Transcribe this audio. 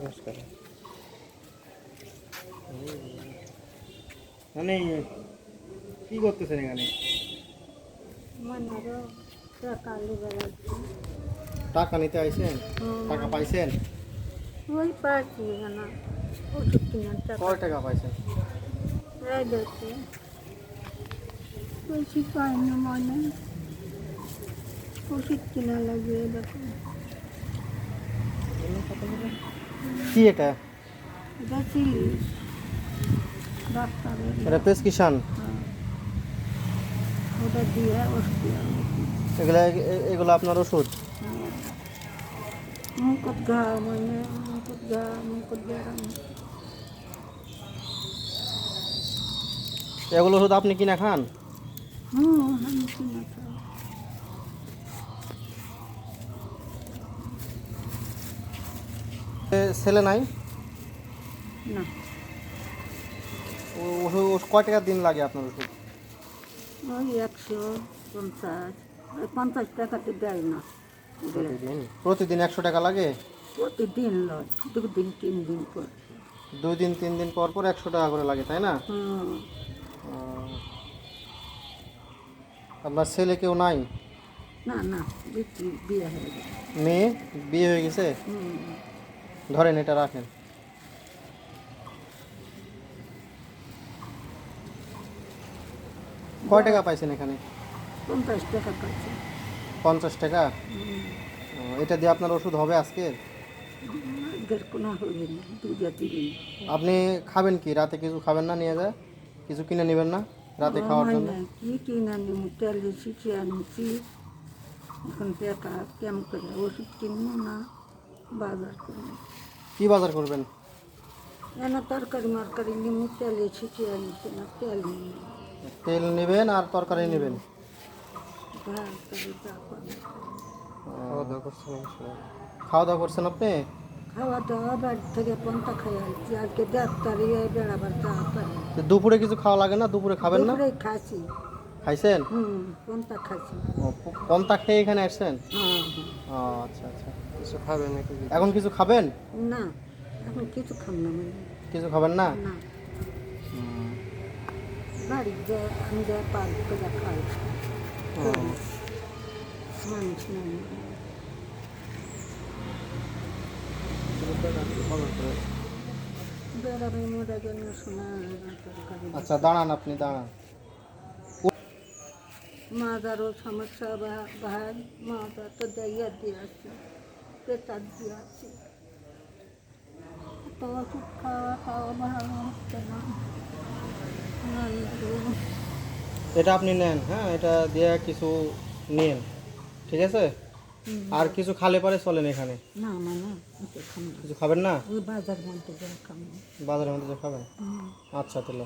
নমস্কার। মানে কি করতেছেন এখানে? টাকা নিতে আইছেন? টাকা পাইছেন? ওই পাচ্ছি না ওষুধ কেনার টাকা কয় টাকা পাইছেন? প্রায় দেখছি বেশি পাইনি মনে ওষুধ কেনা লাগবে দেখো কি এটা? এটা চিলিস ডাক্তারের এটা প্রেসক্রিপশন? ওটা দিয়ে ওষুধ এগুলা এগুলো আপনার ওষুধ? মুকুট ঘা মানে মুকুট গরম এগুলো ওষুধ আপনি কিনা খান? আমি কিনা খাই ছেলে নাই? না ওষুধ কয় টাকা দিন লাগে আপনার ওষুধ? ওই 150 50 টাকাতে দেয় না প্রতিদিন 100 টাকা লাগে? প্রতিদিন লয় 2 দিন 3 দিন পর 2 দিন 3 দিন পর পর 100 টাকা করে লাগে, তাই না? আপনার ছেলে কেউ নাই? না না বিয়ে হয়ে গেছে মেয়ে বিয়ে হয়ে গেছে? ধরেন এটা রাখেন। কয় টাকা পাইছেন এখানে? 50 টাকা পাচ্ছে 50 টাকা? এটা দিয়ে আপনার ওষুধ হবে আজকে? কোনো হবে না 2 দিন আপনি খাবেন কি? রাতে কিছু খাবেন না? নিয়ে যায় কিছু কিনে নেবেন না রাতে খাওয়ার জন্য? কি কিনে নিব তেল শিখে আনছি এখন টাকা কেমন করে ওষুধ কিনবো না বাজার করবো কি বাজার করবেন? এনে তরকারি মারকারি নিমু তেল শিখে আনছি না তেল নিই তেল নেবেন আর তরকারি নেবেন? খাওয়া দাওয়া করছেন আপনি? খাওয়া দাওয়া বাড়ি থেকে পন্থা খাই আনছি আজকে ডাক্তারি বেড়াবার যাওয়া পারে দুপুরে কিছু খাওয়া লাগে না? দুপুরে খাবেন না? খাচ্ছি খাইছেন? পন্থা খাচ্ছি পন্তা খেয়ে এখানে আসছেন? আচ্ছা আচ্ছা। কিছু খাবেন নাকি? এখন কিছু খাবেন? না এখন কিছু খাম না কিছু খাবেন না? না বাড়ি যা আমি যা পারি যা খাই মানুষ নেই বেড়াবে মোড়া জন্য শোনা আচ্ছা দাঁড়ান, আপনি দাঁড়ান। মাজারও সমস্যা ভাই মাজার তো দেয়া দিয়ে আছে পেটার দিয়ে আছে তো ওষুধ খাওয়া ভালো হচ্ছে না এটা আপনি নেন, হ্যাঁ এটা দিয়ে কিছু নেন, ঠিক আছে? আর কিছু খালে পরে চলেন এখানে। না মানে কিছু খাবেন না? ওই বাজার মধ্যে যা খাবো বাজারের মধ্যে যা খাবেন? আচ্ছা তাহলে